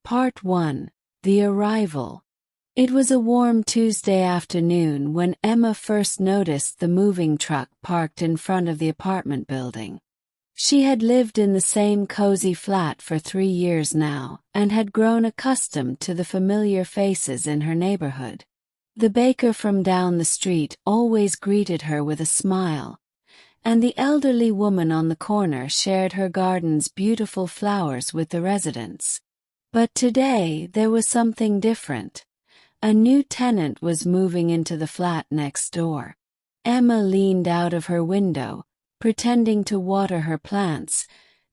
Part 1. The Arrival. It was a warm Tuesday afternoon when Emma first noticed the moving truck parked in front of the apartment building. She had lived in the same cozy flat for 3 years now and had grown accustomed to the familiar faces in her neighborhood. The baker from down the street always greeted her with a smile, and the elderly woman on the corner shared her garden's beautiful flowers with the residents. But today there was something different. A new tenant was moving into the flat next door. Emma leaned out of her window, pretending to water her plants,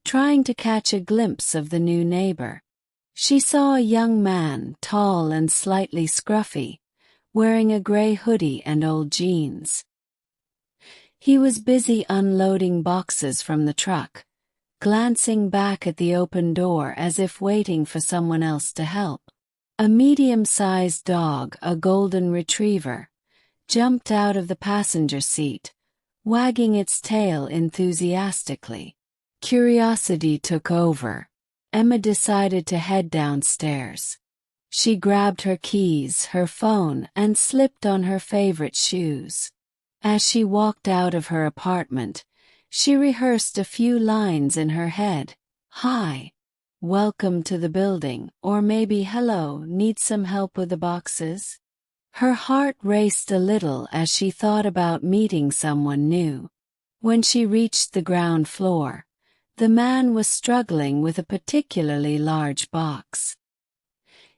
trying to catch a glimpse of the new neighbor. She saw a young man, tall and slightly scruffy, wearing a gray hoodie and old jeans. He was busy unloading boxes from the truck, glancing back at the open door as if waiting for someone else to help. A medium-sized dog, a golden retriever, jumped out of the passenger seat, wagging its tail enthusiastically. Curiosity took over. Emma decided to head downstairs. She grabbed her keys, her phone, and slipped on her favorite shoes. As she walked out of her apartment, she rehearsed a few lines in her head. "Hi. Welcome to the building," or maybe "Hello, need some help with the boxes?" Her heart raced a little as she thought about meeting someone new. When she reached the ground floor, the man was struggling with a particularly large box.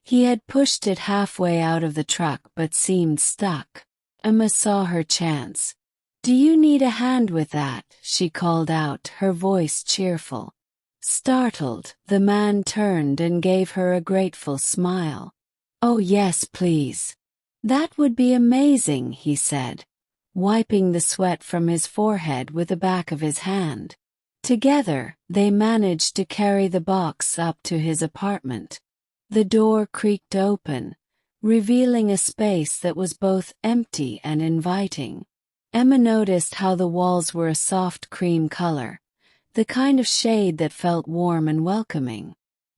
He had pushed it halfway out of the truck but seemed stuck. Emma saw her chance. "Do you need a hand with that?" she called out, her voice cheerful. Startled, the man turned and gave her a grateful smile. "Oh yes, please. That would be amazing," he said, wiping the sweat from his forehead with the back of his hand. Together, they managed to carry the box up to his apartment. The door creaked open, revealing a space that was both empty and inviting. Emma noticed how the walls were a soft cream color, the kind of shade that felt warm and welcoming.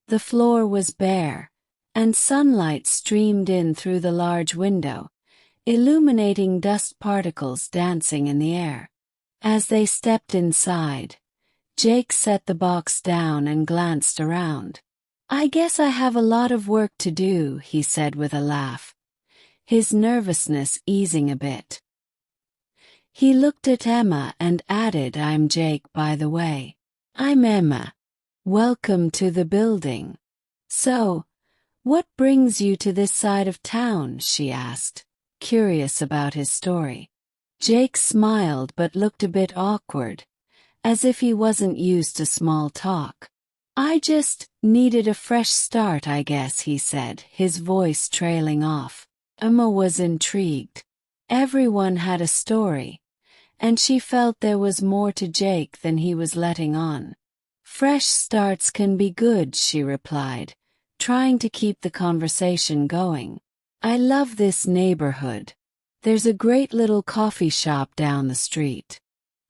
The floor was bare, and sunlight streamed in through the large window, illuminating dust particles dancing in the air. As they stepped inside, Jake set the box down and glanced around. "I guess I have a lot of work to do," he said with a laugh, his nervousness easing a bit. He looked at Emma and added, "I'm Jake, by the way." "I'm Emma. Welcome to the building." "So, what brings you to this side of town?" she asked, curious about his story. Jake smiled but looked a bit awkward, as if he wasn't used to small talk. "I just needed a fresh start, I guess," he said, his voice trailing off. Emma was intrigued. Everyone had a story, and she felt there was more to Jake than he was letting on. "Fresh starts can be good," she replied, trying to keep the conversation going. "I love this neighborhood. There's a great little coffee shop down the street.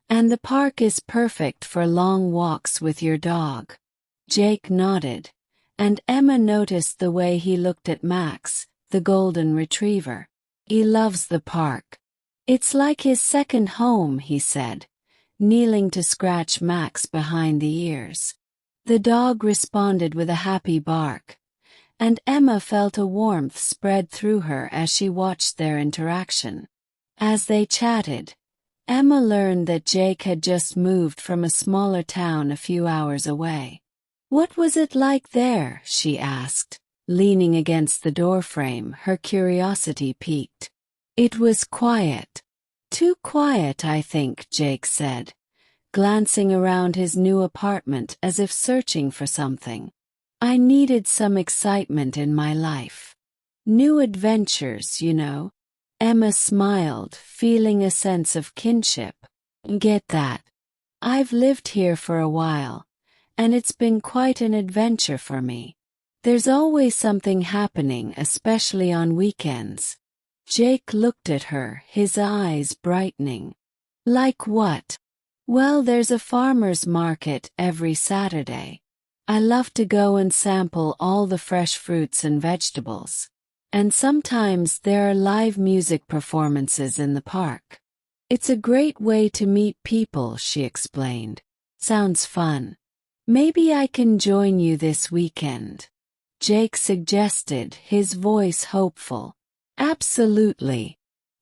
And the park is perfect for long walks with your dog." Jake nodded, and Emma noticed the way he looked at Max, the golden retriever. "He loves the park. It's like his second home," he said, kneeling to scratch Max behind the ears. The dog responded with a happy bark, and Emma felt a warmth spread through her as she watched their interaction. As they chatted, Emma learned that Jake had just moved from a smaller town a few hours away. "What was it like there?" she asked, leaning against the doorframe, her curiosity piqued. "It was quiet. Too quiet, I think," Jake said, glancing around his new apartment as if searching for something. "I needed some excitement in my life. New adventures, you know." Emma smiled, feeling a sense of kinship. "Get that. I've lived here for a while, and it's been quite an adventure for me. There's always something happening, especially on weekends." Jake looked at her, his eyes brightening. "Like what?" "Well, there's a farmer's market every Saturday. I love to go and sample all the fresh fruits and vegetables. And sometimes there are live music performances in the park. It's a great way to meet people, she explained. Sounds fun. Maybe I can join you this weekend, Jake suggested, his voice hopeful. Absolutely.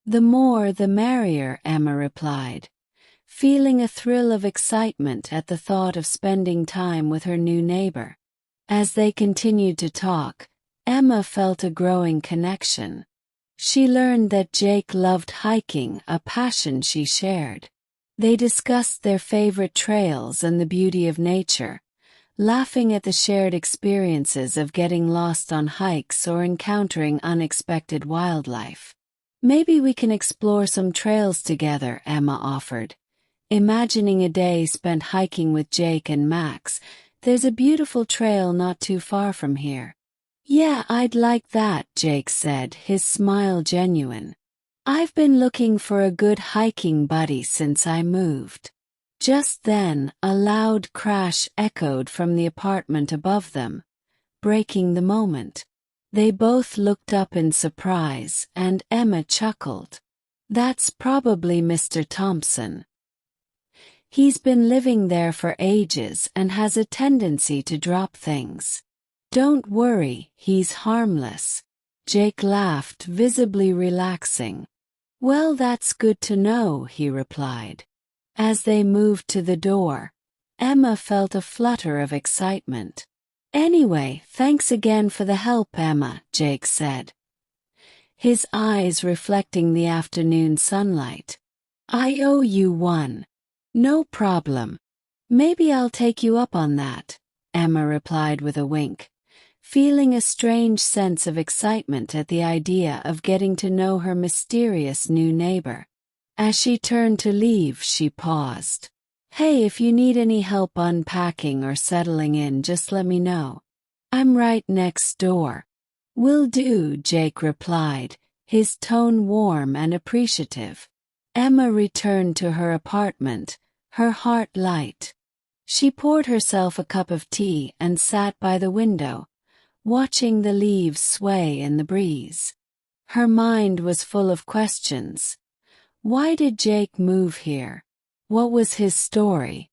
The more the merrier, Emma replied, feeling a thrill of excitement at the thought of spending time with her new neighbor. As they continued to talk, Emma felt a growing connection. She learned that Jake loved hiking, a passion she shared. They discussed their favorite trails and the beauty of nature, laughing at the shared experiences of getting lost on hikes or encountering unexpected wildlife. Maybe we can explore some trails together, Emma offered. Imagining a day spent hiking with Jake and Max. There's a beautiful trail not too far from here. Yeah, I'd like that, Jake said, his smile genuine. I've been looking for a good hiking buddy since I moved. Just then, a loud crash echoed from the apartment above them, breaking the moment. They both looked up in surprise, and Emma chuckled. That's probably Mr. Thompson. He's been living there for ages and has a tendency to drop things. Don't worry, he's harmless. Jake laughed, visibly relaxing. Well, that's good to know, he replied. As they moved to the door, Emma felt a flutter of excitement. Anyway, thanks again for the help, Emma, Jake said, his eyes reflecting the afternoon sunlight. I owe you one. No problem. Maybe I'll take you up on that, Emma replied with a wink, feeling a strange sense of excitement at the idea of getting to know her mysterious new neighbor. As she turned to leave, she paused. Hey, if you need any help unpacking or settling in, just let me know. I'm right next door. Will do, Jake replied, his tone warm and appreciative. Emma returned to her apartment, her heart light. She poured herself a cup of tea and sat by the window, watching the leaves sway in the breeze. Her mind was full of questions. Why did Jake move here? What was his story?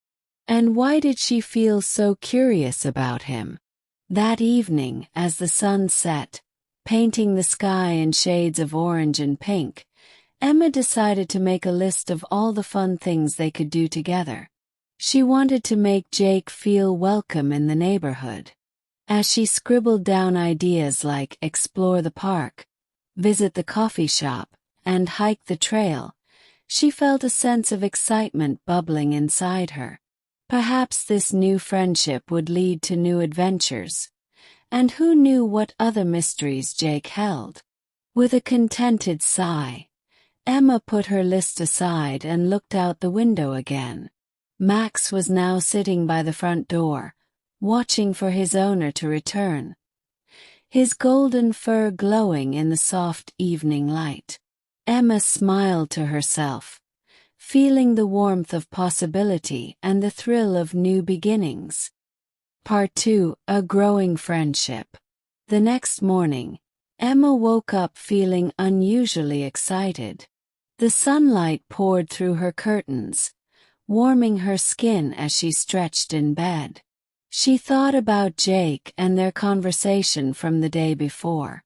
And why did she feel so curious about him? That evening, as the sun set, painting the sky in shades of orange and pink, Emma decided to make a list of all the fun things they could do together. She wanted to make Jake feel welcome in the neighborhood. As she scribbled down ideas like explore the park, visit the coffee shop, and hike the trail, she felt a sense of excitement bubbling inside her. Perhaps this new friendship would lead to new adventures. And who knew what other mysteries Jake held? With a contented sigh, Emma put her list aside and looked out the window again. Max was now sitting by the front door, watching for his owner to return, his golden fur glowing in the soft evening light. Emma smiled to herself, feeling the warmth of possibility and the thrill of new beginnings. Part 2: A Growing Friendship. The next morning, Emma woke up feeling unusually excited. The sunlight poured through her curtains, warming her skin as she stretched in bed. She thought about Jake and their conversation from the day before.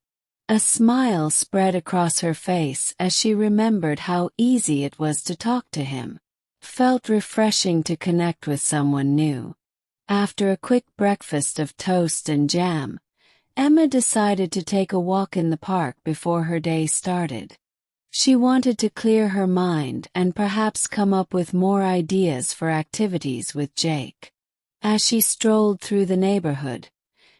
A smile spread across her face as she remembered how easy it was to talk to him. Felt refreshing to connect with someone new. After a quick breakfast of toast and jam, Emma decided to take a walk in the park before her day started. She wanted to clear her mind and perhaps come up with more ideas for activities with Jake. As she strolled through the neighborhood,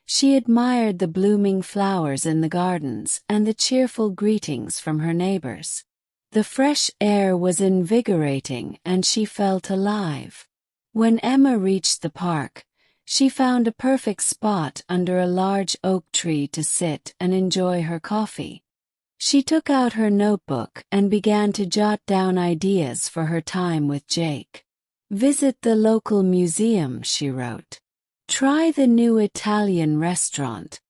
she admired the blooming flowers in the gardens and the cheerful greetings from her neighbors. The fresh air was invigorating and she felt alive. When Emma reached the park, she found a perfect spot under a large oak tree to sit and enjoy her coffee. She took out her notebook and began to jot down ideas for her time with Jake. Visit the local museum, she wrote. Try the new Italian restaurant.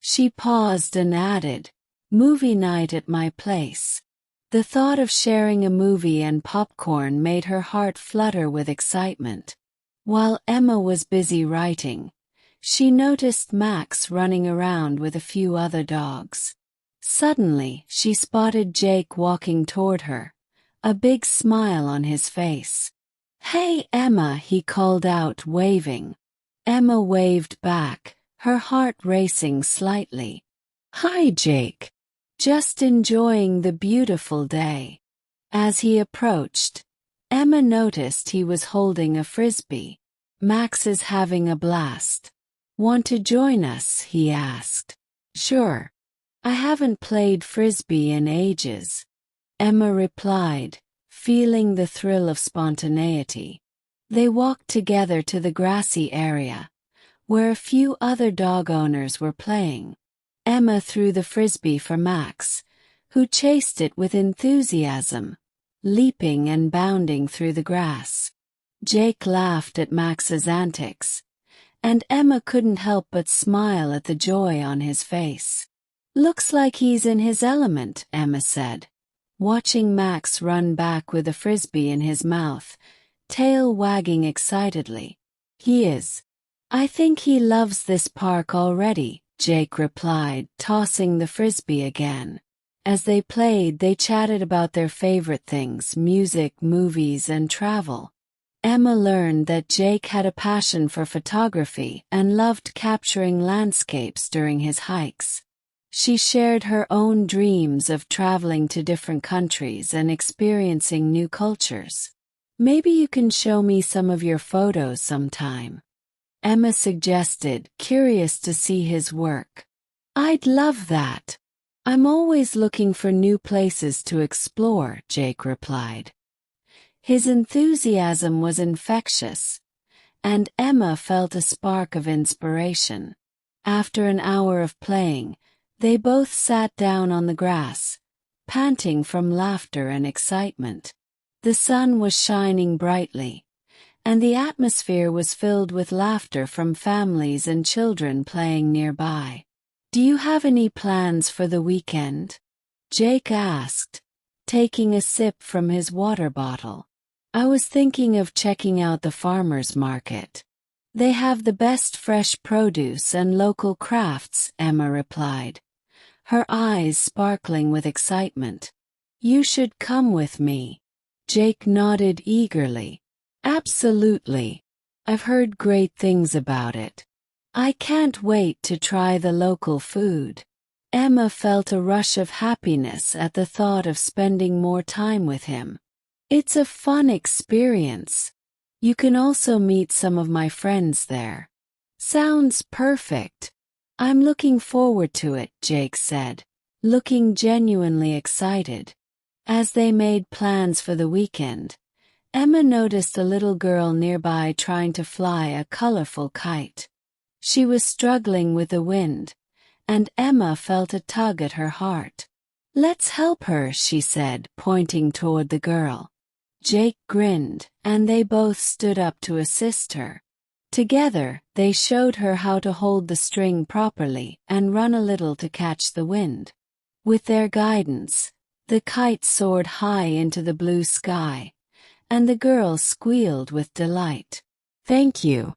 She paused and added, movie night at my place. The thought of sharing a movie and popcorn made her heart flutter with excitement. While Emma was busy writing, she noticed Max running around with a few other dogs. Suddenly, she spotted Jake walking toward her, a big smile on his face. "Hey, Emma," he called out, waving. Emma waved back, her heart racing slightly. "Hi, Jake. Just enjoying the beautiful day." As he approached, Emma noticed he was holding a frisbee. "Max is having a blast. Want to join us?" he asked. "Sure. I haven't played frisbee in ages," Emma replied, feeling the thrill of spontaneity. They walked together to the grassy area, where a few other dog owners were playing. Emma threw the frisbee for Max, who chased it with enthusiasm, leaping and bounding through the grass. Jake laughed at Max's antics, and Emma couldn't help but smile at the joy on his face. "Looks like he's in his element," Emma said, watching Max run back with a frisbee in his mouth, tail wagging excitedly. "He is. I think he loves this park already," Jake replied, tossing the frisbee again. As they played, they chatted about their favorite things: music, movies, and travel. Emma learned that Jake had a passion for photography and loved capturing landscapes during his hikes. She shared her own dreams of traveling to different countries and experiencing new cultures. "Maybe you can show me some of your photos sometime," Emma suggested, curious to see his work. "I'd love that. I'm always looking for new places to explore," Jake replied. His enthusiasm was infectious, and Emma felt a spark of inspiration. After an hour of playing, they both sat down on the grass, panting from laughter and excitement. The sun was shining brightly, and the atmosphere was filled with laughter from families and children playing nearby. "Do you have any plans for the weekend?" Jake asked, taking a sip from his water bottle. "I was thinking of checking out the farmers market. They have the best fresh produce and local crafts," Emma replied, her eyes sparkling with excitement. "You should come with me." Jake nodded eagerly. "Absolutely. I've heard great things about it. I can't wait to try the local food." Emma felt a rush of happiness at the thought of spending more time with him. "It's a fun experience. You can also meet some of my friends there." "Sounds perfect. I'm looking forward to it," Jake said, looking genuinely excited. As they made plans for the weekend, Emma noticed a little girl nearby trying to fly a colorful kite. She was struggling with the wind, and Emma felt a tug at her heart. "Let's help her," she said, pointing toward the girl. Jake grinned, and they both stood up to assist her. Together, they showed her how to hold the string properly and run a little to catch the wind. With their guidance, the kite soared high into the blue sky, and the girl squealed with delight. "Thank you.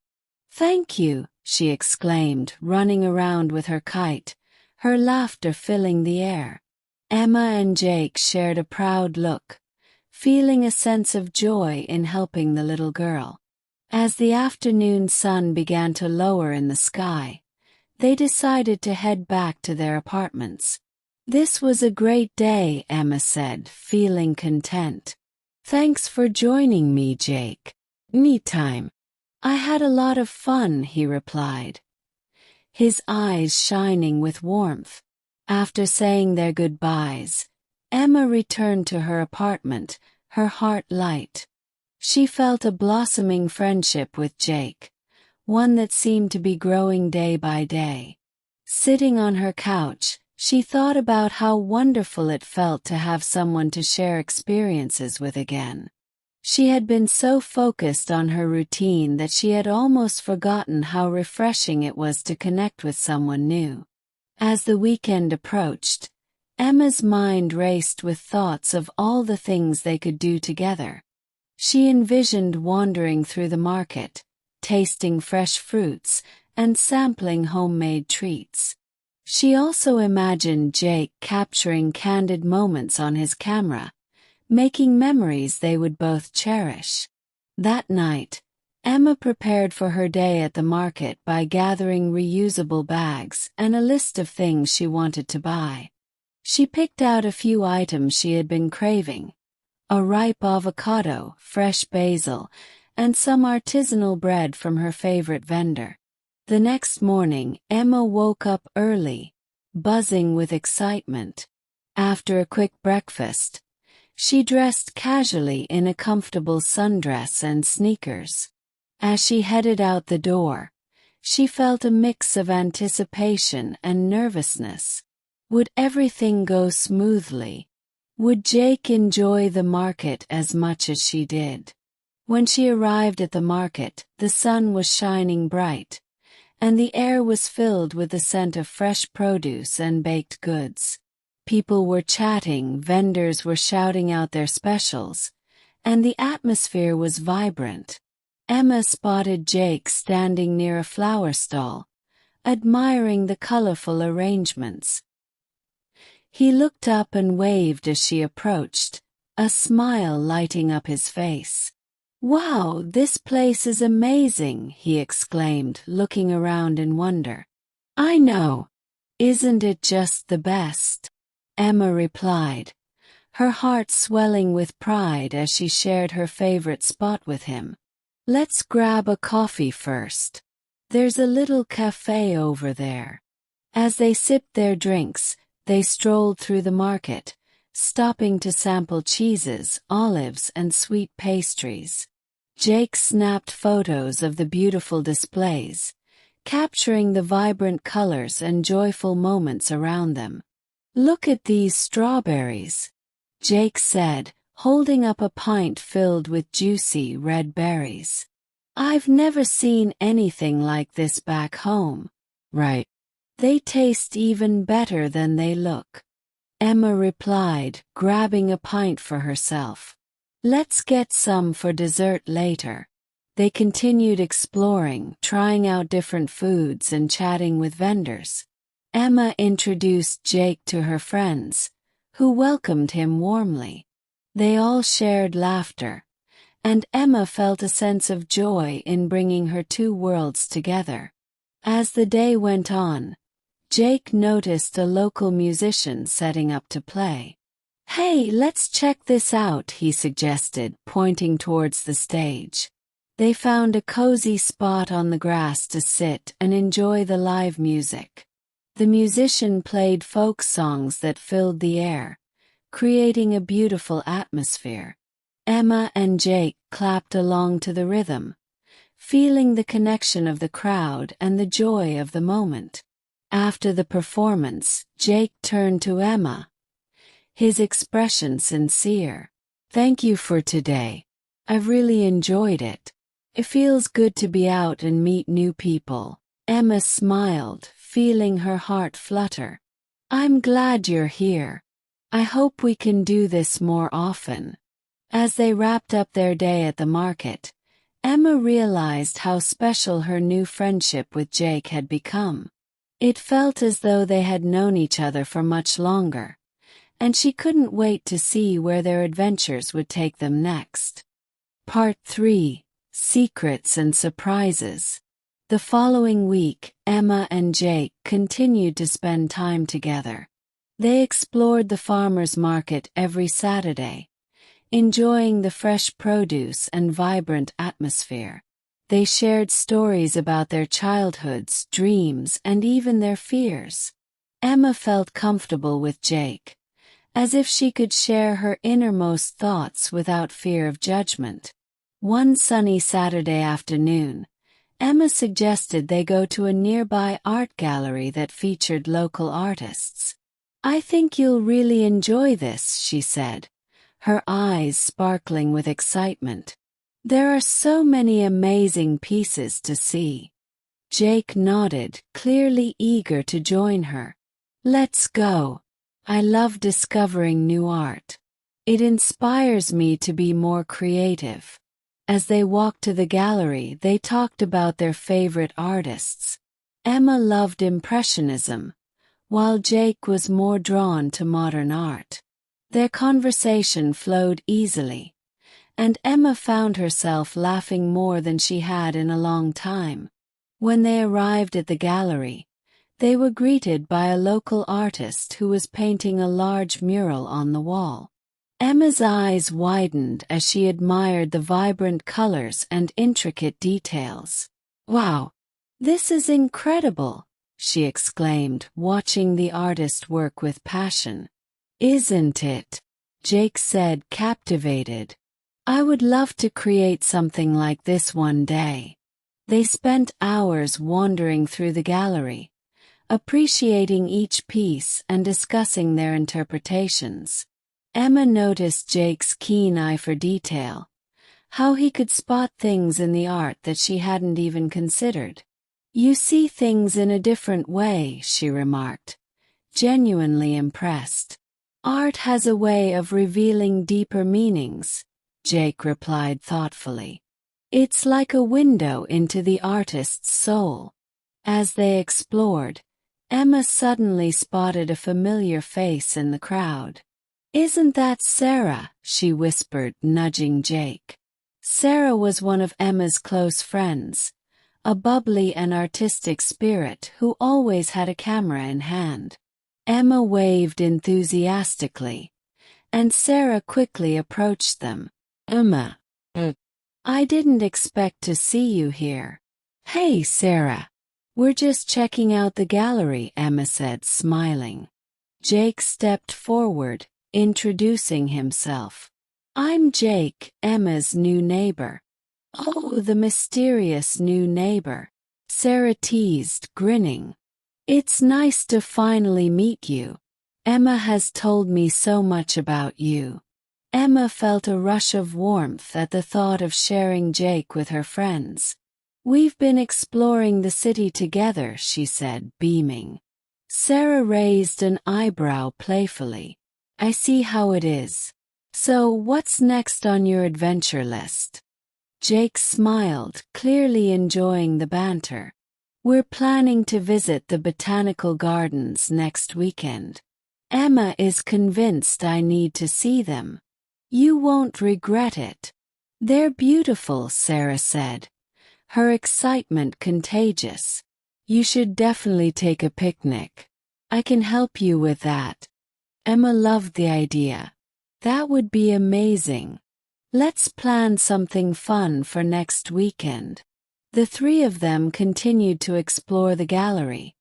Thank you," she exclaimed, running around with her kite, her laughter filling the air. Emma and Jake shared a proud look, feeling a sense of joy in helping the little girl. As the afternoon sun began to lower in the sky, they decided to head back to their apartments. "This was a great day," Emma said, feeling content. "Thanks for joining me, Jake." "Anytime. I had a lot of fun," he replied, his eyes shining with warmth. After saying their goodbyes, Emma returned to her apartment, her heart light. She felt a blossoming friendship with Jake, one that seemed to be growing day by day. Sitting on her couch, she thought about how wonderful it felt to have someone to share experiences with again. She had been so focused on her routine that she had almost forgotten how refreshing it was to connect with someone new. As the weekend approached, Emma's mind raced with thoughts of all the things they could do together. She envisioned wandering through the market, tasting fresh fruits, and sampling homemade treats. She also imagined Jake capturing candid moments on his camera, making memories they would both cherish. That night, Emma prepared for her day at the market by gathering reusable bags and a list of things she wanted to buy. She picked out a few items she had been craving: a ripe avocado, fresh basil, and some artisanal bread from her favorite vendor. The next morning, Emma woke up early, buzzing with excitement. After a quick breakfast, she dressed casually in a comfortable sundress and sneakers. As she headed out the door, she felt a mix of anticipation and nervousness. Would everything go smoothly? Would Jake enjoy the market as much as she did? When she arrived at the market, the sun was shining bright, and the air was filled with the scent of fresh produce and baked goods. People were chatting, vendors were shouting out their specials, and the atmosphere was vibrant. Emma spotted Jake standing near a flower stall, admiring the colorful arrangements. He looked up and waved as she approached, a smile lighting up his face. "Wow, this place is amazing," he exclaimed, looking around in wonder. "I know. Isn't it just the best?" Emma replied, her heart swelling with pride as she shared her favorite spot with him. "Let's grab a coffee first. There's a little cafe over there." As they sipped their drinks, they strolled through the market, stopping to sample cheeses, olives, and sweet pastries. Jake snapped photos of the beautiful displays, capturing the vibrant colors and joyful moments around them. "Look at these strawberries," Jake said, holding up a pint filled with juicy red berries. "I've never seen anything like this back home." "Right. They taste even better than they look," Emma replied, grabbing a pint for herself. "Let's get some for dessert later." They continued exploring, trying out different foods and chatting with vendors. Emma introduced Jake to her friends, who welcomed him warmly. They all shared laughter, and Emma felt a sense of joy in bringing her two worlds together. As the day went on, Jake noticed a local musician setting up to play. "Hey, let's check this out," he suggested, pointing towards the stage. They found a cozy spot on the grass to sit and enjoy the live music. The musician played folk songs that filled the air, creating a beautiful atmosphere. Emma and Jake clapped along to the rhythm, feeling the connection of the crowd and the joy of the moment. After the performance, Jake turned to Emma, his expression sincere. "Thank you for today. I've really enjoyed it. It feels good to be out and meet new people." Emma smiled, feeling her heart flutter. "I'm glad you're here. I hope we can do this more often." As they wrapped up their day at the market, Emma realized how special her new friendship with Jake had become. It felt as though they had known each other for much longer, and she couldn't wait to see where their adventures would take them next. Part 3: Secrets and Surprises. The following week, Emma and Jake continued to spend time together. They explored the farmers' market every Saturday, enjoying the fresh produce and vibrant atmosphere. They shared stories about their childhoods, dreams, and even their fears. Emma felt comfortable with Jake, as if she could share her innermost thoughts without fear of judgment. One sunny Saturday afternoon, Emma suggested they go to a nearby art gallery that featured local artists. "I think you'll really enjoy this," she said, her eyes sparkling with excitement. "There are so many amazing pieces to see." Jake nodded, clearly eager to join her. "Let's go. I love discovering new art. It inspires me to be more creative." As they walked to the gallery, they talked about their favorite artists. Emma loved Impressionism, while Jake was more drawn to modern art. Their conversation flowed easily, and Emma found herself laughing more than she had in a long time. When they arrived at the gallery, they were greeted by a local artist who was painting a large mural on the wall. Emma's eyes widened as she admired the vibrant colors and intricate details. "Wow! This is incredible!" she exclaimed, watching the artist work with passion. "Isn't it?" Jake said, captivated. "I would love to create something like this one day." They spent hours wandering through the gallery, appreciating each piece and discussing their interpretations. Emma noticed Jake's keen eye for detail, how he could spot things in the art that she hadn't even considered. "You see things in a different way," she remarked, genuinely impressed. "Art has a way of revealing deeper meanings," Jake replied thoughtfully. "It's like a window into the artist's soul." As they explored, Emma suddenly spotted a familiar face in the crowd. "Isn't that Sarah?" she whispered, nudging Jake. Sarah was one of Emma's close friends, a bubbly and artistic spirit who always had a camera in hand. Emma waved enthusiastically, and Sarah quickly approached them. "Emma, I didn't expect to see you here." "Hey, Sarah. We're just checking out the gallery," Emma said, smiling. Jake stepped forward, introducing himself. "I'm Jake, Emma's new neighbor." "Oh, the mysterious new neighbor," Sarah teased, grinning. "It's nice to finally meet you. Emma has told me so much about you." Emma felt a rush of warmth at the thought of sharing Jake with her friends. "We've been exploring the city together," she said, beaming. Sarah raised an eyebrow playfully. "I see how it is. So what's next on your adventure list?" Jake smiled, clearly enjoying the banter. "We're planning to visit the botanical gardens next weekend. Emma is convinced I need to see them." "You won't regret it. They're beautiful," Sarah said, her excitement contagious. "You should definitely take a picnic. I can help you with that." Emma loved the idea. "That would be amazing. Let's plan something fun for next weekend." The three of them continued to explore the gallery,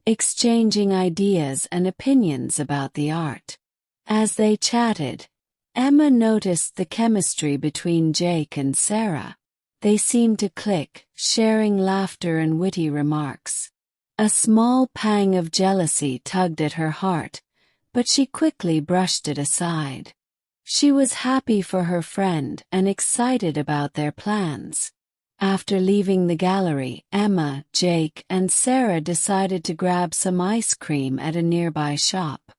exchanging ideas and opinions about the art. As they chatted, Emma noticed the chemistry between Jake and Sarah. They seemed to click, sharing laughter and witty remarks. A small pang of jealousy tugged at her heart, but she quickly brushed it aside. She was happy for her friend and excited about their plans. After leaving the gallery, Emma, Jake, and Sarah decided to grab some ice cream at a nearby shop.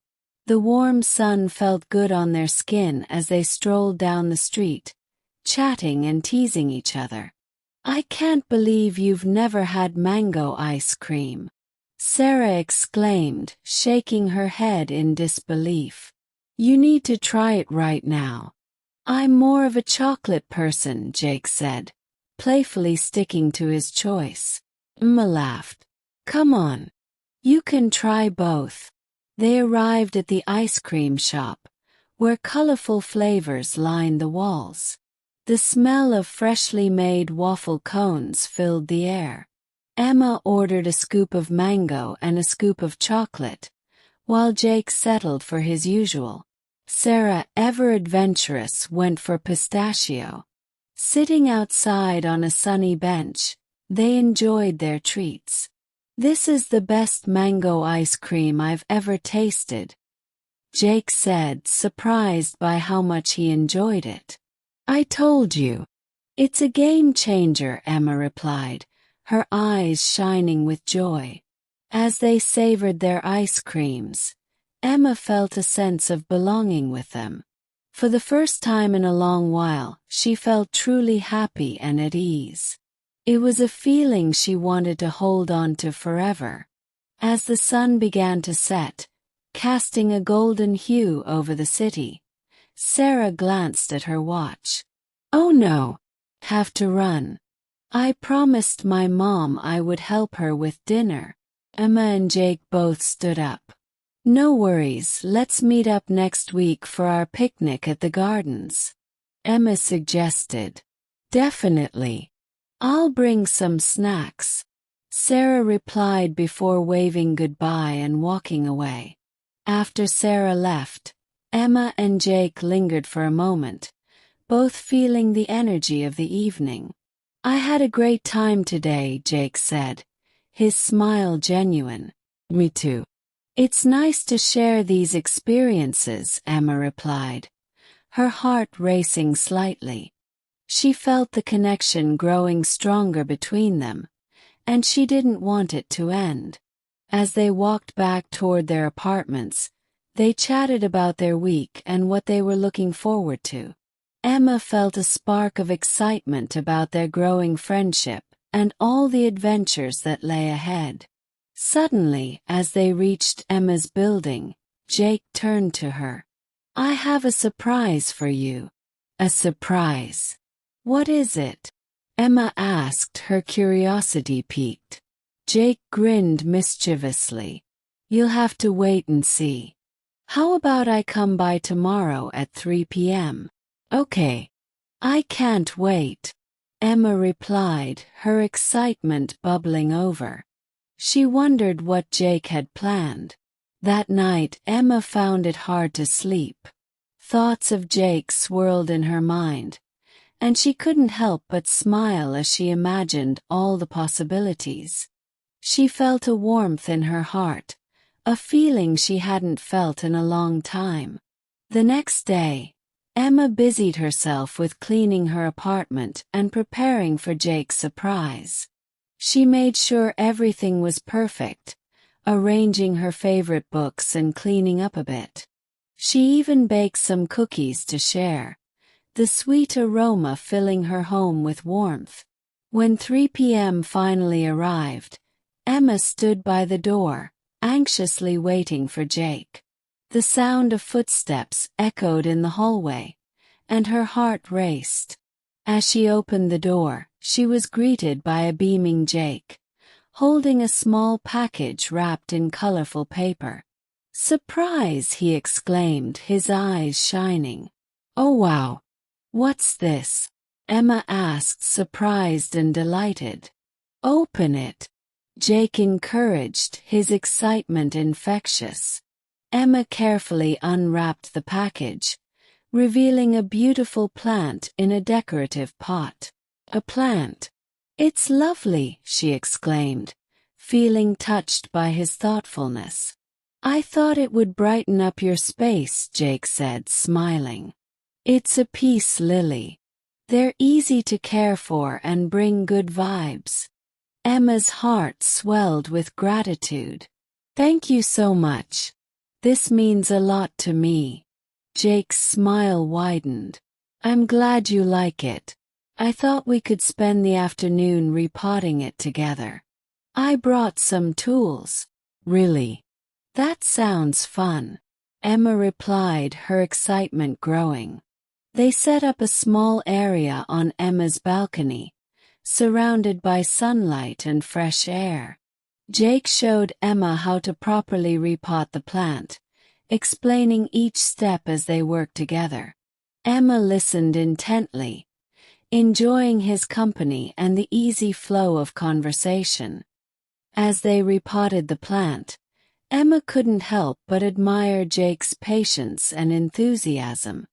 The warm sun felt good on their skin as they strolled down the street, chatting and teasing each other. "I can't believe you've never had mango ice cream," Sarah exclaimed, shaking her head in disbelief. "You need to try it right now." "I'm more of a chocolate person," Jake said, playfully sticking to his choice. Emma laughed. "Come on. You can try both." They arrived at the ice cream shop, where colorful flavors lined the walls. The smell of freshly made waffle cones filled the air. Emma ordered a scoop of mango and a scoop of chocolate, while Jake settled for his usual. Sarah, ever adventurous, went for pistachio. Sitting outside on a sunny bench, they enjoyed their treats. "This is the best mango ice cream I've ever tasted," Jake said, surprised by how much he enjoyed it. I told you. It's a game changer, Emma replied, her eyes shining with joy. As they savored their ice creams, Emma felt a sense of belonging with them. For the first time in a long while, she felt truly happy and at ease. It was a feeling she wanted to hold on to forever. As the sun began to set, casting a golden hue over the city, Sarah glanced at her watch. Oh no, have to run. I promised my mom I would help her with dinner. Emma and Jake both stood up. No worries, let's meet up next week for our picnic at the gardens. Emma suggested. Definitely. I'll bring some snacks. Sarah replied before waving goodbye and walking away. After Sarah left, Emma and Jake lingered for a moment, both feeling the energy of the evening. I had a great time today, Jake said, his smile genuine. Me too. It's nice to share these experiences, Emma replied, her heart racing slightly. She felt the connection growing stronger between them, and she didn't want it to end. As they walked back toward their apartments, they chatted about their week and what they were looking forward to. Emma felt a spark of excitement about their growing friendship and all the adventures that lay ahead. Suddenly, as they reached Emma's building, Jake turned to her. I have a surprise for you. A surprise? What is it? Emma asked, her curiosity piqued. Jake grinned mischievously. You'll have to wait and see. How about I come by tomorrow at 3 p.m.? Okay. I can't wait, Emma replied, her excitement bubbling over. She wondered what Jake had planned. That night, Emma found it hard to sleep. Thoughts of Jake swirled in her mind, and she couldn't help but smile as she imagined all the possibilities. She felt a warmth in her heart, a feeling she hadn't felt in a long time. The next day, Emma busied herself with cleaning her apartment and preparing for Jake's surprise. She made sure everything was perfect, arranging her favorite books and cleaning up a bit. She even baked some cookies to share, the sweet aroma filling her home with warmth. When 3 p.m. finally arrived, Emma stood by the door, anxiously waiting for Jake. The sound of footsteps echoed in the hallway, and her heart raced. As she opened the door, she was greeted by a beaming Jake, holding a small package wrapped in colorful paper. Surprise! He exclaimed, his eyes shining. Oh wow! What's this? Emma asked, surprised and delighted. Open it, Jake encouraged, his excitement infectious. Emma carefully unwrapped the package, revealing a beautiful plant in a decorative pot. A plant. It's lovely, she exclaimed, feeling touched by his thoughtfulness. I thought it would brighten up your space, Jake said, smiling. It's a peace lily. They're easy to care for and bring good vibes. Emma's heart swelled with gratitude. Thank you so much. This means a lot to me. Jake's smile widened. I'm glad you like it. I thought we could spend the afternoon repotting it together. I brought some tools. Really? That sounds fun, Emma replied, her excitement growing. They set up a small area on Emma's balcony, surrounded by sunlight and fresh air. Jake showed Emma how to properly repot the plant, explaining each step as they worked together. Emma listened intently, enjoying his company and the easy flow of conversation. As they repotted the plant, Emma couldn't help but admire Jake's patience and enthusiasm.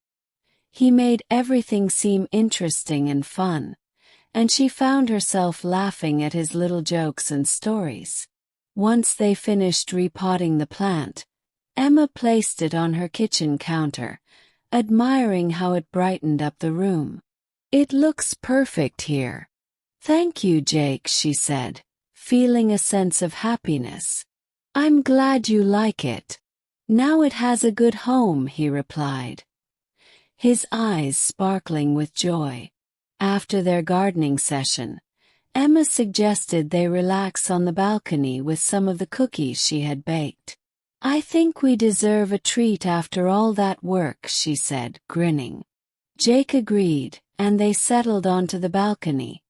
He made everything seem interesting and fun, and she found herself laughing at his little jokes and stories. Once they finished repotting the plant, Emma placed it on her kitchen counter, admiring how it brightened up the room. "It looks perfect here." "Thank you, Jake," she said, feeling a sense of happiness. "I'm glad you like it." "Now it has a good home," he replied, his eyes sparkling with joy. After their gardening session, Emma suggested they relax on the balcony with some of the cookies she had baked. "I think we deserve a treat after all that work," she said, grinning. Jake agreed, and they settled onto the balcony,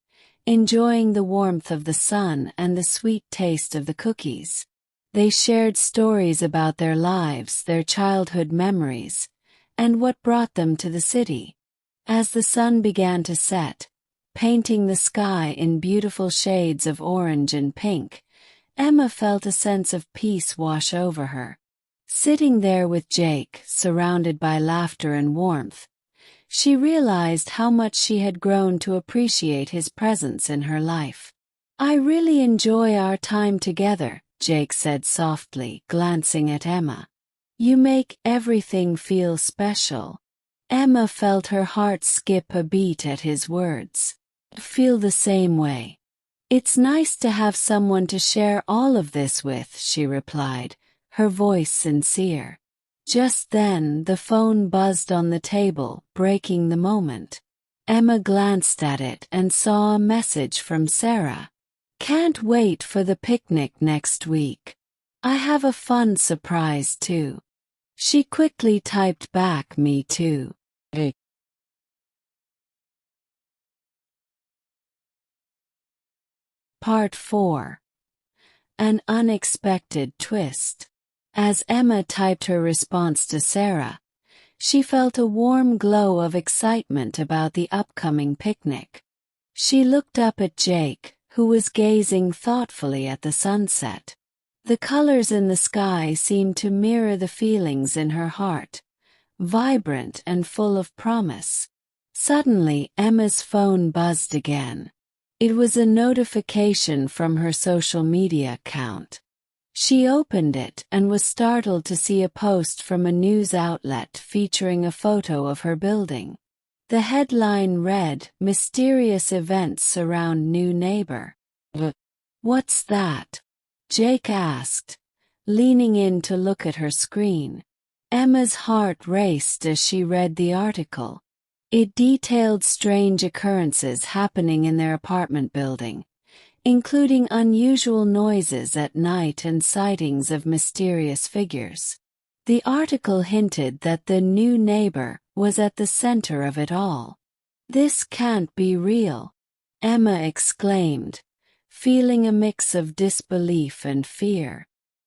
enjoying the warmth of the sun and the sweet taste of the cookies. They shared stories about their lives, their childhood memories, and what brought them to the city. As the sun began to set, painting the sky in beautiful shades of orange and pink, Emma felt a sense of peace wash over her. Sitting there with Jake, surrounded by laughter and warmth, she realized how much she had grown to appreciate his presence in her life. "I really enjoy our time together," Jake said softly, glancing at Emma. "You make everything feel special." Emma felt her heart skip a beat at his words. "I feel the same way. It's nice to have someone to share all of this with," she replied, her voice sincere. Just then, the phone buzzed on the table, breaking the moment. Emma glanced at it and saw a message from Sarah. "Can't wait for the picnic next week. I have a fun surprise too." She quickly typed back, "Me too." Part 4. An unexpected twist. As Emma typed her response to Sarah, she felt a warm glow of excitement about the upcoming picnic. She looked up at Jake, who was gazing thoughtfully at the sunset. The colors in the sky seemed to mirror the feelings in her heart, vibrant and full of promise. Suddenly, Emma's phone buzzed again. It was a notification from her social media account. She opened it and was startled to see a post from a news outlet featuring a photo of her building. The headline read, "Mysterious events surround new neighbor." "What's that?" Jake asked, leaning in to look at her screen. Emma's heart raced as she read the article. It detailed strange occurrences happening in their apartment building, including unusual noises at night and sightings of mysterious figures. The article hinted that the new neighbor was at the center of it all. "This can't be real," Emma exclaimed, feeling a mix of disbelief and fear.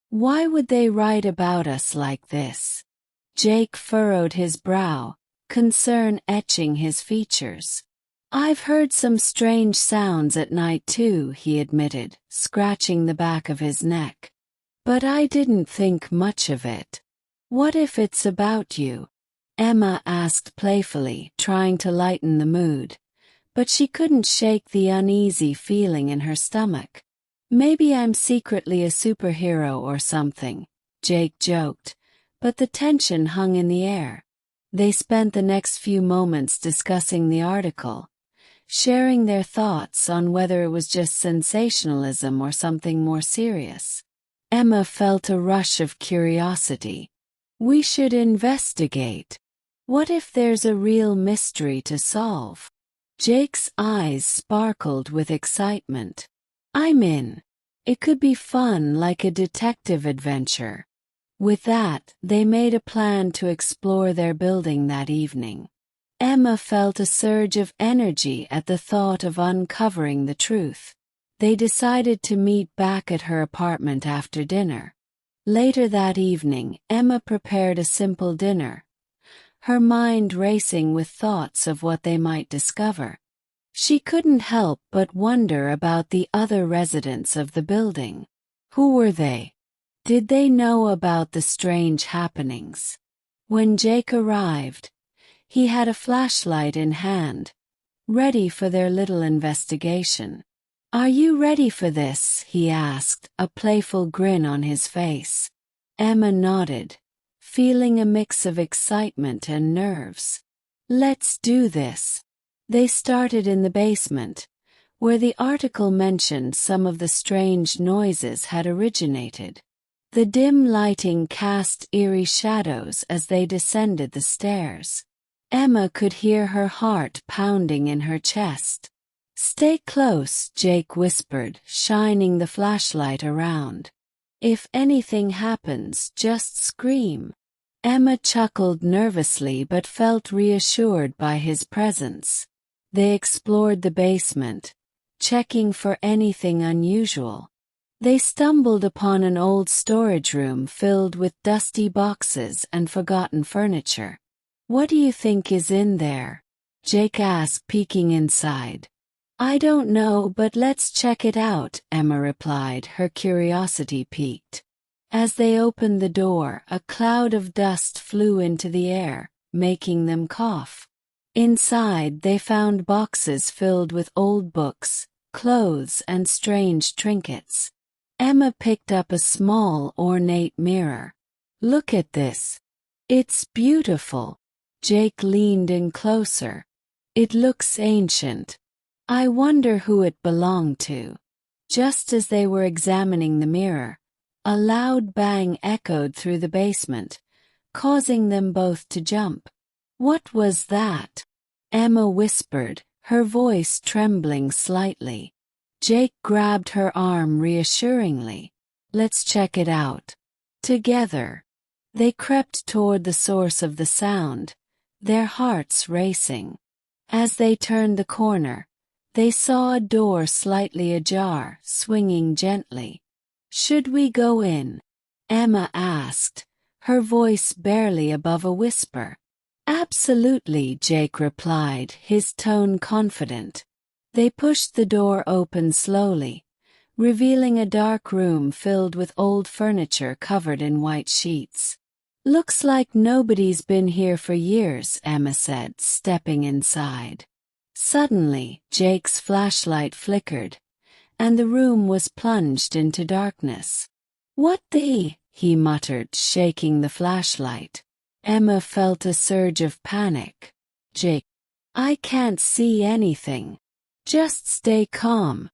"Why would they write about us like this?" Jake furrowed his brow, concern etching his features. "I've heard some strange sounds at night too," he admitted, scratching the back of his neck. "But I didn't think much of it." "What if it's about you?" Emma asked playfully, trying to lighten the mood, but she couldn't shake the uneasy feeling in her stomach. "Maybe I'm secretly a superhero or something," Jake joked, but the tension hung in the air. They spent the next few moments discussing the article, sharing their thoughts on whether it was just sensationalism or something more serious. Emma felt a rush of curiosity. "We should investigate. What if there's a real mystery to solve?" Jake's eyes sparkled with excitement. "I'm in. It could be fun, like a detective adventure." With that, they made a plan to explore their building that evening. Emma felt a surge of energy at the thought of uncovering the truth. They decided to meet back at her apartment after dinner. Later that evening, Emma prepared a simple dinner, her mind racing with thoughts of what they might discover. She couldn't help but wonder about the other residents of the building. Who were they? Did they know about the strange happenings? When Jake arrived, he had a flashlight in hand, ready for their little investigation. "Are you ready for this?" he asked, a playful grin on his face. Emma nodded, feeling a mix of excitement and nerves. Let's do this. They started in the basement, where the article mentioned some of the strange noises had originated. The dim lighting cast eerie shadows as they descended the stairs. Emma could hear her heart pounding in her chest. "Stay close," Jake whispered, shining the flashlight around. "If anything happens, just scream." Emma chuckled nervously but felt reassured by his presence. They explored the basement, checking for anything unusual. They stumbled upon an old storage room filled with dusty boxes and forgotten furniture. "What do you think is in there?" Jake asked, peeking inside. "I don't know, but let's check it out," Emma replied, her curiosity piqued. As they opened the door, a cloud of dust flew into the air, making them cough. Inside, they found boxes filled with old books, clothes, and strange trinkets. Emma picked up a small, ornate mirror. "Look at this. It's beautiful." Jake leaned in closer. "It looks ancient. I wonder who it belonged to." Just as they were examining the mirror, a loud bang echoed through the basement, causing them both to jump. "What was that?" Emma whispered, her voice trembling slightly. Jake grabbed her arm reassuringly. "Let's check it out." Together, they crept toward the source of the sound, their hearts racing. As they turned the corner, they saw a door slightly ajar, swinging gently. "Should we go in?" Emma asked, her voice barely above a whisper. "Absolutely," Jake replied, his tone confident. They pushed the door open slowly, revealing a dark room filled with old furniture covered in white sheets. "Looks like nobody's been here for years," Emma said, stepping inside. Suddenly, Jake's flashlight flickered, and the room was plunged into darkness. "What the?" he muttered, shaking the flashlight. Emma felt a surge of panic. "Jake, I can't see anything. Just stay calm."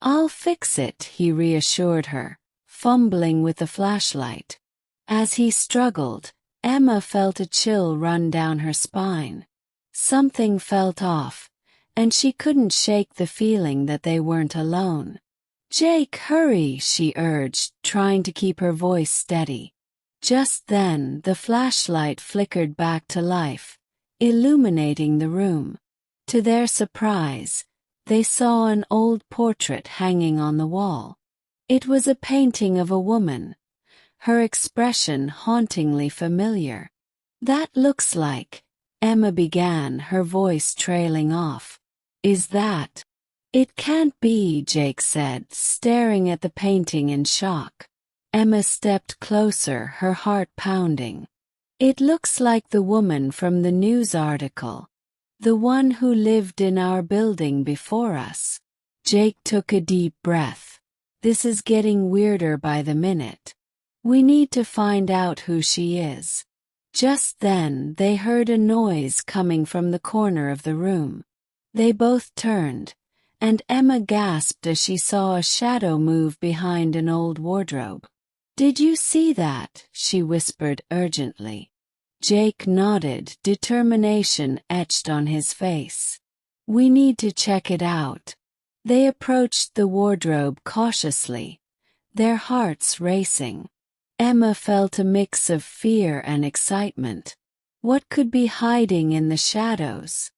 "I'll fix it," he reassured her, fumbling with the flashlight. As he struggled, Emma felt a chill run down her spine. Something felt off, and she couldn't shake the feeling that they weren't alone. "Jake, hurry," she urged, trying to keep her voice steady. Just then, the flashlight flickered back to life, illuminating the room. To their surprise, they saw an old portrait hanging on the wall. It was a painting of a woman, her expression hauntingly familiar. "That looks like," Emma began, her voice trailing off. "Is that?" "It can't be," Jake said, staring at the painting in shock. Emma stepped closer, her heart pounding. "It looks like the woman from the news article. The one who lived in our building before us." Jake took a deep breath. "This is getting weirder by the minute. We need to find out who she is." Just then, they heard a noise coming from the corner of the room. They both turned, and Emma gasped as she saw a shadow move behind an old wardrobe. "Did you see that?" she whispered urgently. Jake nodded, determination etched on his face. "We need to check it out." They approached the wardrobe cautiously, their hearts racing. Emma felt a mix of fear and excitement. What could be hiding in the shadows?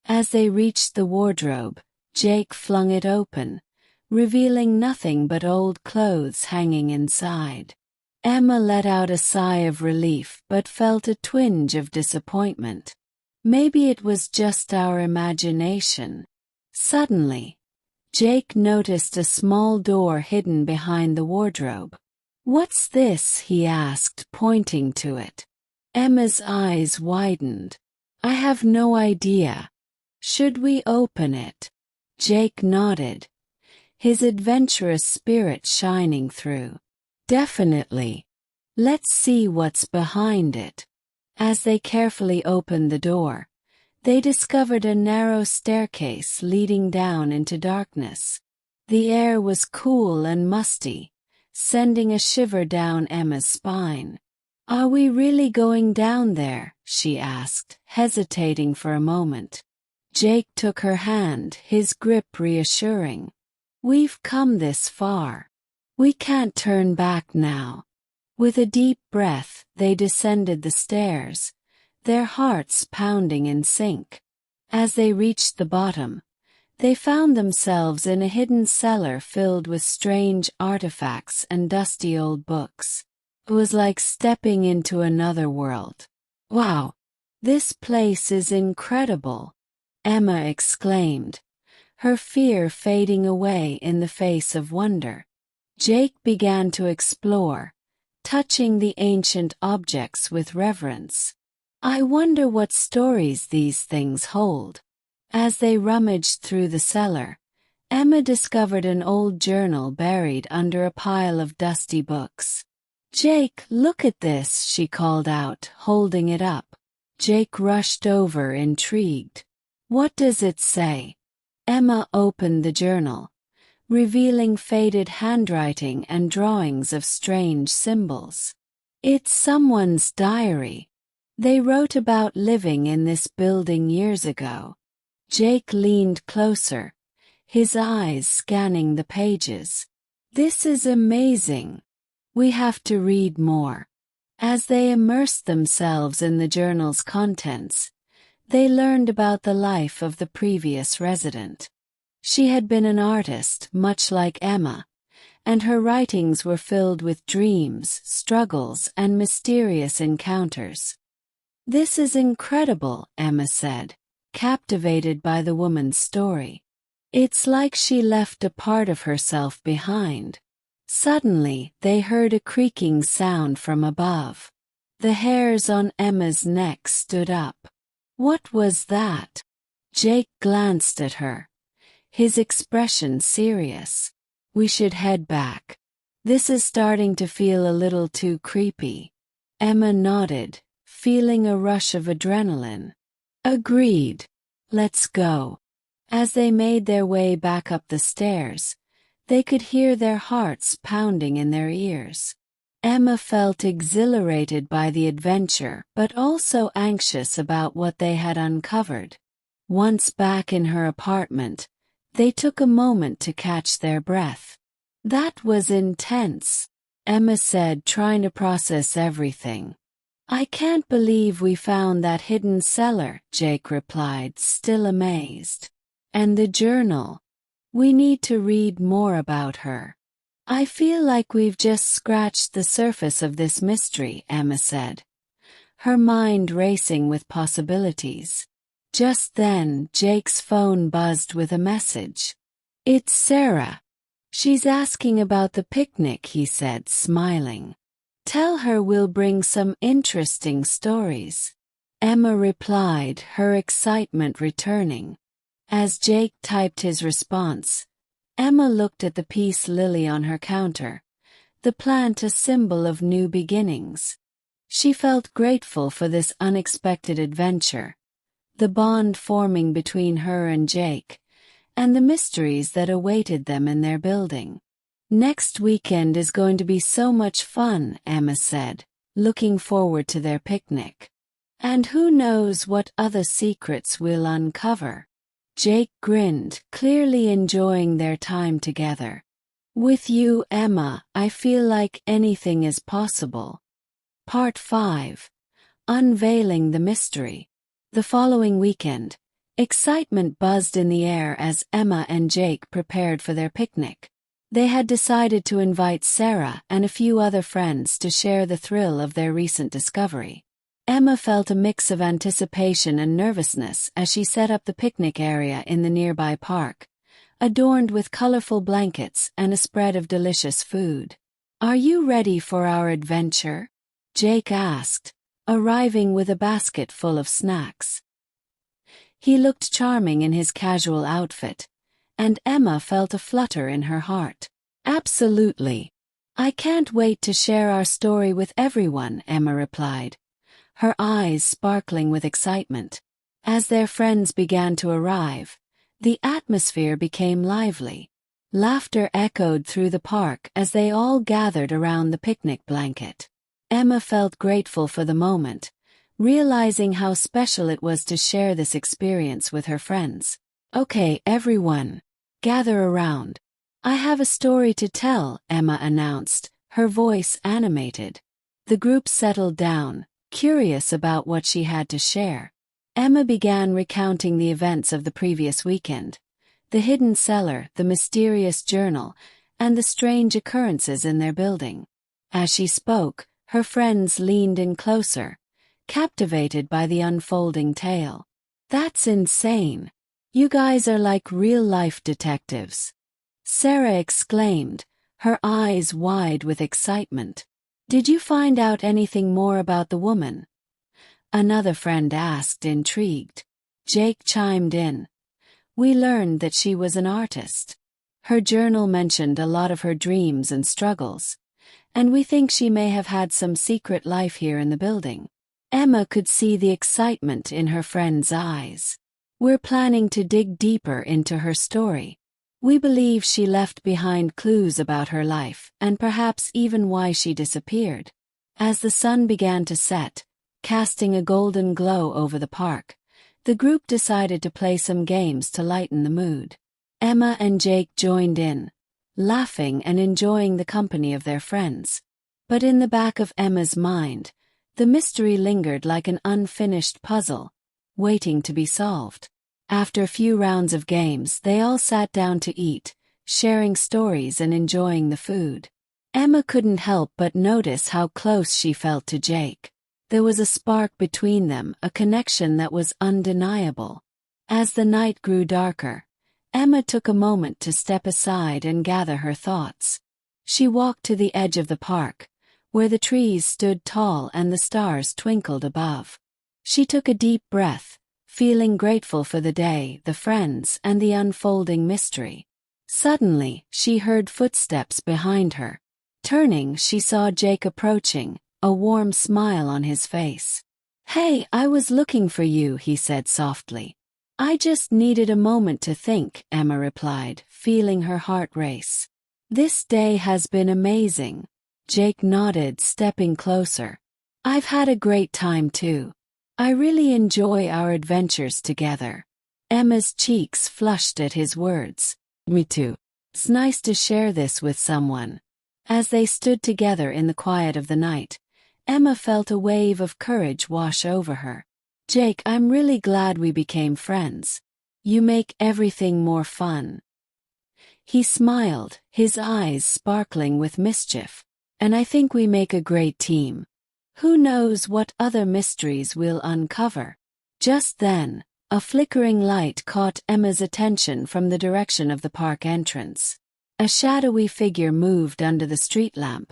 As they reached the wardrobe, Jake flung it open, revealing nothing but old clothes hanging inside. Emma let out a sigh of relief but felt a twinge of disappointment. Maybe it was just our imagination. Suddenly, Jake noticed a small door hidden behind the wardrobe. "What's this?" he asked, pointing to it. Emma's eyes widened. "I have no idea. Should we open it?" Jake nodded, his adventurous spirit shining through. "Definitely. Let's see what's behind it. As they carefully opened the door, they discovered a narrow staircase leading down into darkness. The air was cool and musty, sending a shiver down Emma's spine. "Are we really going down there?" she asked, hesitating for a moment. Jake took her hand, his grip reassuring. "We've come this far. We can't turn back now." With a deep breath, they descended the stairs, their hearts pounding in sync. As they reached the bottom, they found themselves in a hidden cellar filled with strange artifacts and dusty old books. It was like stepping into another world. "Wow! This place is incredible!" Emma exclaimed, her fear fading away in the face of wonder. Jake began to explore, touching the ancient objects with reverence. "I wonder what stories these things hold." As they rummaged through the cellar, Emma discovered an old journal buried under a pile of dusty books. "Jake, look at this," she called out, holding it up. Jake rushed over, intrigued. "What does it say?" Emma opened the journal, revealing faded handwriting and drawings of strange symbols. "It's someone's diary. They wrote about living in this building years ago." Jake leaned closer, his eyes scanning the pages. "This is amazing. We have to read more." As they immersed themselves in the journal's contents, they learned about the life of the previous resident. She had been an artist, much like Emma, and her writings were filled with dreams, struggles, and mysterious encounters. "This is incredible," Emma said, captivated by the woman's story. "It's like she left a part of herself behind." Suddenly, they heard a creaking sound from above. The hairs on Emma's neck stood up. What was that? Jake glanced at her, his expression serious. "We should head back. This is starting to feel a little too creepy." Emma nodded, feeling a rush of adrenaline. "Agreed. Let's go." As they made their way back up the stairs, they could hear their hearts pounding in their ears. Emma felt exhilarated by the adventure but also anxious about what they had uncovered. Once back in her apartment, they took a moment to catch their breath. "That was intense," Emma said, trying to process everything. "I can't believe we found that hidden cellar," Jake replied, still amazed. "And the journal. We need to read more about her." "I feel like we've just scratched the surface of this mystery," Emma said, her mind racing with possibilities. Just then, Jake's phone buzzed with a message. "It's Sarah. She's asking about the picnic," he said, smiling. "Tell her we'll bring some interesting stories." Emma replied, her excitement returning. As Jake typed his response, Emma looked at the peace lily on her counter, the plant a symbol of new beginnings. She felt grateful for this unexpected adventure, the bond forming between her and Jake, and the mysteries that awaited them in their building. "Next weekend is going to be so much fun," Emma said, looking forward to their picnic. "And who knows what other secrets we'll uncover." Jake grinned, clearly enjoying their time together. "With you, Emma, I feel like anything is possible." Part 5. Unveiling the Mystery. The following weekend, excitement buzzed in the air as Emma and Jake prepared for their picnic. They had decided to invite Sarah and a few other friends to share the thrill of their recent discovery. Emma felt a mix of anticipation and nervousness as she set up the picnic area in the nearby park, adorned with colorful blankets and a spread of delicious food. "Are you ready for our adventure?" Jake asked, arriving with a basket full of snacks. He looked charming in his casual outfit, and Emma felt a flutter in her heart. "Absolutely. I can't wait to share our story with everyone, Emma replied, her eyes sparkling with excitement. As their friends began to arrive, the atmosphere became lively. Laughter echoed through the park as they all gathered around the picnic blanket. Emma felt grateful for the moment, realizing how special it was to share this experience with her friends. Okay, everyone, gather around. I have a story to tell, Emma announced, her voice animated. The group settled down, curious about what she had to share. Emma began recounting the events of the previous weekend: the hidden cellar, the mysterious journal, and the strange occurrences in their building. As she spoke, her friends leaned in closer, captivated by the unfolding tale. That's insane. You guys are like real-life detectives, Sarah exclaimed, her eyes wide with excitement. Did you find out anything more about the woman? Another friend asked, intrigued. Jake chimed in. We learned that she was an artist. Her journal mentioned a lot of her dreams and struggles, and we think she may have had some secret life here in the building. Emma could see the excitement in her friend's eyes. We're planning to dig deeper into her story. We believe she left behind clues about her life and perhaps even why she disappeared. As the sun began to set, casting a golden glow over the park, the group decided to play some games to lighten the mood. Emma and Jake joined in, laughing and enjoying the company of their friends. But in the back of Emma's mind, the mystery lingered like an unfinished puzzle, waiting to be solved. After a few rounds of games, they all sat down to eat, sharing stories and enjoying the food. Emma couldn't help but notice how close she felt to Jake. There was a spark between them, a connection that was undeniable. As the night grew darker, Emma took a moment to step aside and gather her thoughts. She walked to the edge of the park, where the trees stood tall and the stars twinkled above. She took a deep breath, feeling grateful for the day, the friends, and the unfolding mystery. Suddenly, she heard footsteps behind her. Turning, she saw Jake approaching, a warm smile on his face. Hey, I was looking for you, he said softly. I just needed a moment to think, Emma replied, feeling her heart race. This day has been amazing. Jake nodded, stepping closer. I've had a great time too. I really enjoy our adventures together. Emma's cheeks flushed at his words. Me too. It's nice to share this with someone. As they stood together in the quiet of the night, Emma felt a wave of courage wash over her. Jake, I'm really glad we became friends. You make everything more fun. He smiled, his eyes sparkling with mischief. And I think we make a great team. Who knows what other mysteries we'll uncover? Just then, a flickering light caught Emma's attention from the direction of the park entrance. A shadowy figure moved under the street lamp,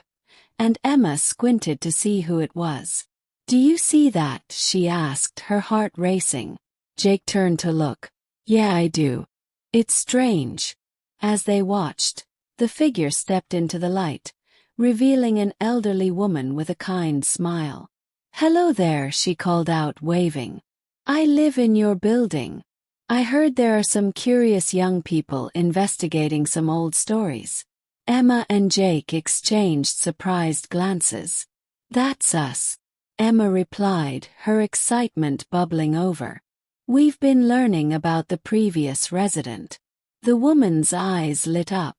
and Emma squinted to see who it was. Do you see that? She asked, her heart racing. Jake turned to look. Yeah, I do. It's strange. As they watched, the figure stepped into the light, revealing an elderly woman with a kind smile. Hello there, she called out, waving. I live in your building. I heard there are some curious young people investigating some old stories. Emma and Jake exchanged surprised glances. That's us, Emma replied, her excitement bubbling over. We've been learning about the previous resident. The woman's eyes lit up.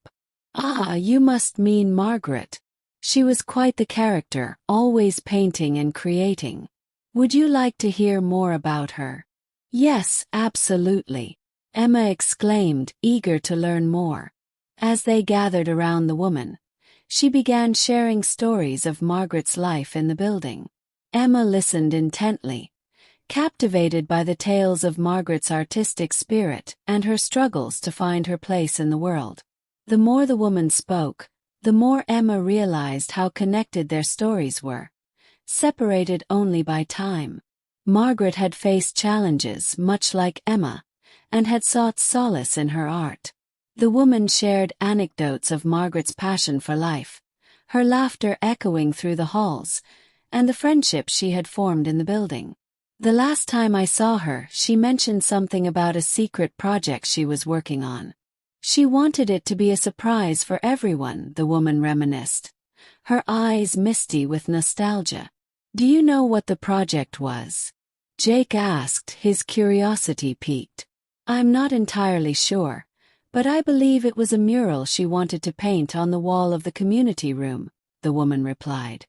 Ah, you must mean Margaret. She was quite the character, always painting and creating. Would you like to hear more about her? Yes, absolutely, Emma exclaimed, eager to learn more. As they gathered around the woman, she began sharing stories of Margaret's life in the building. Emma listened intently, captivated by the tales of Margaret's artistic spirit and her struggles to find her place in the world. The more the woman spoke, the more Emma realized how connected their stories were, separated only by time. Margaret had faced challenges much like Emma, and had sought solace in her art. The woman shared anecdotes of Margaret's passion for life, her laughter echoing through the halls, and the friendship she had formed in the building. The last time I saw her, she mentioned something about a secret project she was working on. She wanted it to be a surprise for everyone, the woman reminisced, her eyes misty with nostalgia. Do you know what the project was? Jake asked, his curiosity piqued. I'm not entirely sure, but I believe it was a mural she wanted to paint on the wall of the community room, the woman replied.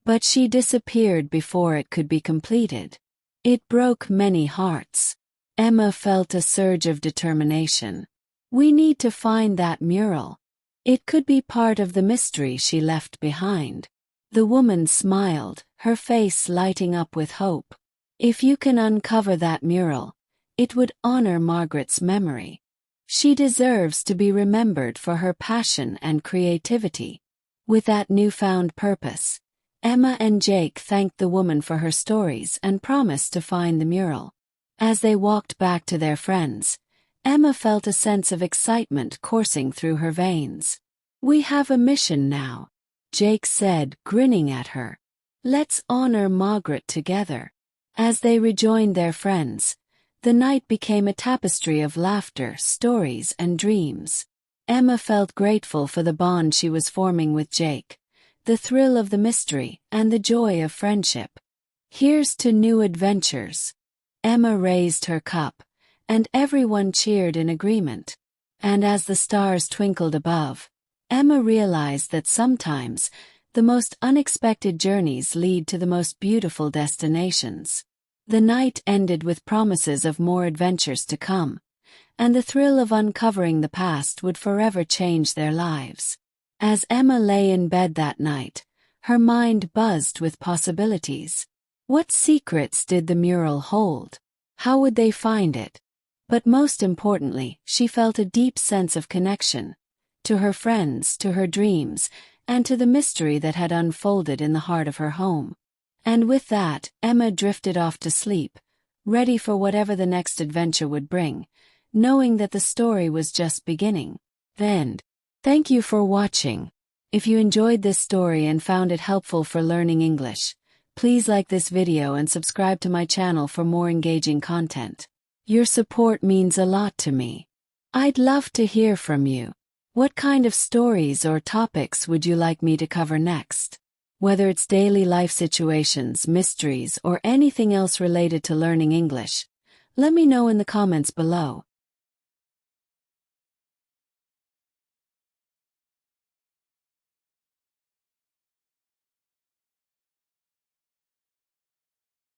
But she disappeared before it could be completed. It broke many hearts. Emma felt a surge of determination. We need to find that mural. It could be part of the mystery she left behind. The woman smiled, her face lighting up with hope. If you can uncover that mural, it would honor Margaret's memory. She deserves to be remembered for her passion and creativity. With that newfound purpose, Emma and Jake thanked the woman for her stories and promised to find the mural. As they walked back to their friends, Emma felt a sense of excitement coursing through her veins. We have a mission now, Jake said, grinning at her. Let's honor Margaret together. As they rejoined their friends, the night became a tapestry of laughter, stories, and dreams. Emma felt grateful for the bond she was forming with Jake, the thrill of the mystery, and the joy of friendship. Here's to new adventures. Emma raised her cup, and everyone cheered in agreement. And as the stars twinkled above, Emma realized that sometimes the most unexpected journeys lead to the most beautiful destinations. The night ended with promises of more adventures to come, and the thrill of uncovering the past would forever change their lives. As Emma lay in bed that night, her mind buzzed with possibilities. What secrets did the mural hold? How would they find it? But most importantly, she felt a deep sense of connection to her friends, to her dreams, and to the mystery that had unfolded in the heart of her home. And with that, Emma drifted off to sleep, ready for whatever the next adventure would bring, knowing that the story was just beginning. The end. Thank you for watching. If you enjoyed this story and found it helpful for learning English, please like this video and subscribe to my channel for more engaging content. Your support means a lot to me. I'd love to hear from you. What kind of stories or topics would you like me to cover next? Whether it's daily life situations, mysteries, or anything else related to learning English, let me know in the comments below.